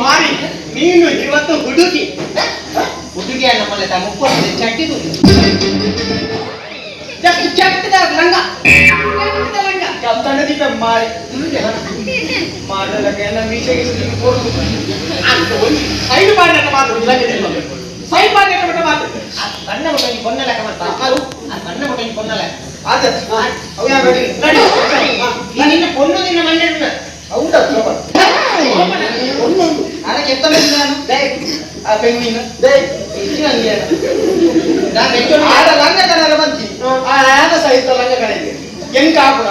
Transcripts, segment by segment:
ಮಾರಿ ನೀನು ಇವತ್ತು ಹುಡುಗಿ ಹುಡುಗಿಯ ನಮ್ಮಲ್ಲಿ ಮುಪ್ಪತ್ತು ಚಟ್ಟಿದು ಜಸ್ಟ್ ಚಟ್ಟದ ಲಂಗ ಲಂಗ ತಣ್ಣದಿದ್ದ ಮಾರಿ ಮಾಡಲಕ್ಕೆ ಎಲ್ಲ ಮೀಸೆಗೆ ಸೈಡ್ ಬಾಂಡಕ ಮಾತು ಸೈಡ್ ಬಾಂಡಕ ಮಟ್ಟ ಮಾತು ಸಣ್ಣ ಮುಟ್ಟ ಕೊನ್ನಲ ಕಮತ್ತ ಆ ಸಣ್ಣ ಮುಟ್ಟ ಕೊನ್ನಲ ಆದ ಅವು ಯಾ ರೆಡಿ ರೆಡಿ ನಿನ್ನ ಕೊನ್ನು ನಿನ್ನ ಮಂಡೆ ಹೌದಾ ಒಂದು ಅದಕ್ಕೆ ಎತ್ತ ನಾನು ದೇ ಆ ಪೆಂಗ್ವಿನ್ ದೇ ಇಷ್ಟು ಹಂಗೆ ನಾನು ಹೆಚ್ಚು ಆಡ ಲಂಗ ಕಣರ ಬಂತಿ ಆ ಆದ ಸಹಿತ ಲಂಗ ಕಣಕ್ಕೆ ಹೆಂಗ್ ಕಾಪುರ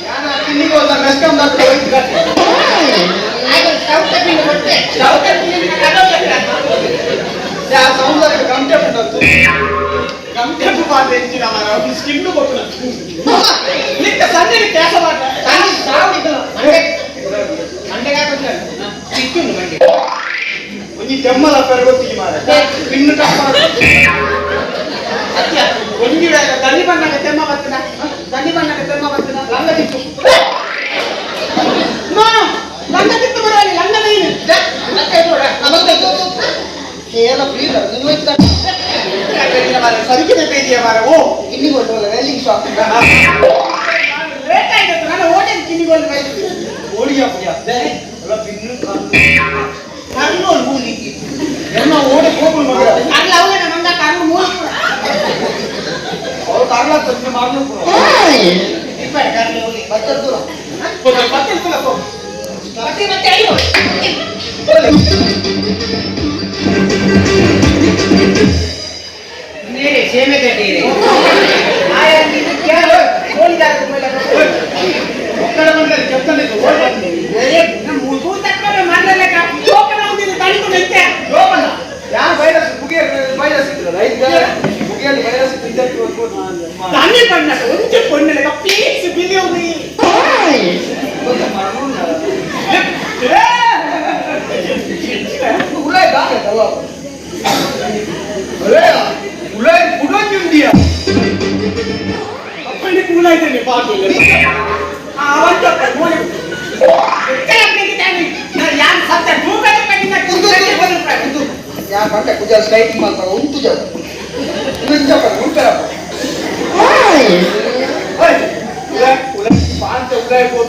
ಯಾನ ತಿನ್ನಿಗೆ ಹೋದ ಮೆಸ್ಕಂ ದಾತ್ರ ಹೋಯ್ತು ಕಟ್ಟೆ ಸ್ಟವ್ ತಪ್ಪಿನ ಕೊಟ್ಟೆ ಸ್ಟವ್ ತಪ್ಪಿನ ಕಡೋಲ್ಲ ಯಾ ಸೌಂದರ್ಯ ಗಂಟೆ ಬಿಟ್ಟದ್ದು ಗಂಟೆ ಬಾದ್ರೆ ಹೆಚ್ಚಿನ ಮಾರ ಸ್ಕಿನ್ನು ಕೊಟ್ಟು ನಿಕ್ಕ ಸಂಜೆ ಕೆಲಸ ಮಾಡ ಸಂಜೆ ಸಾವು ಮಂಡೆ ಮಂಡೆಗೆ ಹಾಕಿದ್ರೆ ಸಿಕ್ಕುಂಡು ಮಂಡೆ ಒಂಜಿ ತೆಮ್ಮಲ ಪೆರಗೊತ್ತಿಗೆ ಮಾರ ಪಿನ್ನು ಟಪ್ಪ ಸತ್ಯ ಒಂಜಿ ದಂಡಿ ಬಣ್ಣಗ ತೆಮ್ಮ ಬತ್ತಿನ ದಂಡಿ ಬಣ್ಣಗ ತೆಮ್ಮ ಬತ್ತಿನ ಲಂಗ ತಿತ್ತು ಲಂಗ ತಿತ್ತು ಬರಲಿ ಲಂಗ ನೀನು ಕೇಳ ಪ್ಲೀಸ್ ನೀವು ಹೋಯ್ತು ಸರಿಕಿನ ಪೇಜಿಯ ಮಾರ ಓ ಇಲ್ಲಿಗೆ ಹೋಯ್ತಲ್ಲ ರೈಲಿಂಗ್ ಶಾಪ್ ಲೇಟ್ ಆಯ್ತು ನಾನು ಹೋಟೆಲ್ ಕಿನ್ನಿಗೆ ಹೋಗಿ ಬೈತೀನಿ ಓಡಿಯ ಪುಡಿಯ ಎಲ್ಲ ಪಿನ್ನು ಕಣ್ಣು ಮೂಲಿಕ್ಕೆ ಎಲ್ಲ ಓಡಿ ಹೋಗ್ಲು ಮಗ ಅಲ್ಲ ಅವನ ಮಂಗ ಕಣ್ಣು ಮೂಲಿ ಅವ್ರು ಕಾರ್ಲಾಗ್ತದೆ ಮಾಡ್ಲು ಇಪ್ಪತ್ತು ಕಣ್ಣು ಹೋಗಿ ಬತ್ತದ್ದು ಬತ್ತದ್ದು ಮತ್ತೆ ಮತ್ತೆ ಅಯ್ಯೋ मेरे छेमे कटे रे आया की क्या बोल जा तुम्हें ಒಕ್ಕಡ ಬಂದ್ರೆ ಕೆತ್ತನೆ ಓಡ್ ಬರ್ತೀನಿ ಏ ಮುಗು ತಕ್ಕ ಮಾಡಲ್ಲ ಕಾ ಜೋಕನ ಉಂದಿನ ತಳಿತು ಮೆಂತೆ ಜೋಕನ ಯಾ ವೈರಸ್ ವೈರಸ್ ಇದ್ರ ರೈಟ್ ಮುಗಿಯಲ್ಲಿ ವೈರಸ್ ಇದ್ದಕ್ಕೆ ದಾನಿ ಬಣ್ಣ ಒಂದು ಕೊಣ್ಣಲೆ ಪ್ಲೀಸ್ ಬಿಲಿಯೋ ಮೀ ಉಲೈ ಗಾನೆ ತವ ಉಲೈ ಕುಡೋಂಜಿ ಉಂದಿಯಾ ಅಪ್ಪನೇ ಕೂಲಾಯ್ತೇನೆ ಪಾಟುಲ್ಲ ಅವಂತ ನೋಡಿ ಕೆಳಗೆ ತಾನಿ ಯಾನ್ ಸತ್ತ ಮೂಗಡೆ ಕಟ್ಟಿನ ಕುಂದುಕ್ಕೆ ಬಂದು ಯಾ ಬಂಟ ಕುಜ ಸ್ಲೈಡಿಂಗ್ ಮಾಡ್ತಾರ ಉಂಟು ಜನ ಇಂಜ ಕರ ಉಂಟರ ಓಯ್ ಉಲೈ ಪಾಂಚ ಉಲೈ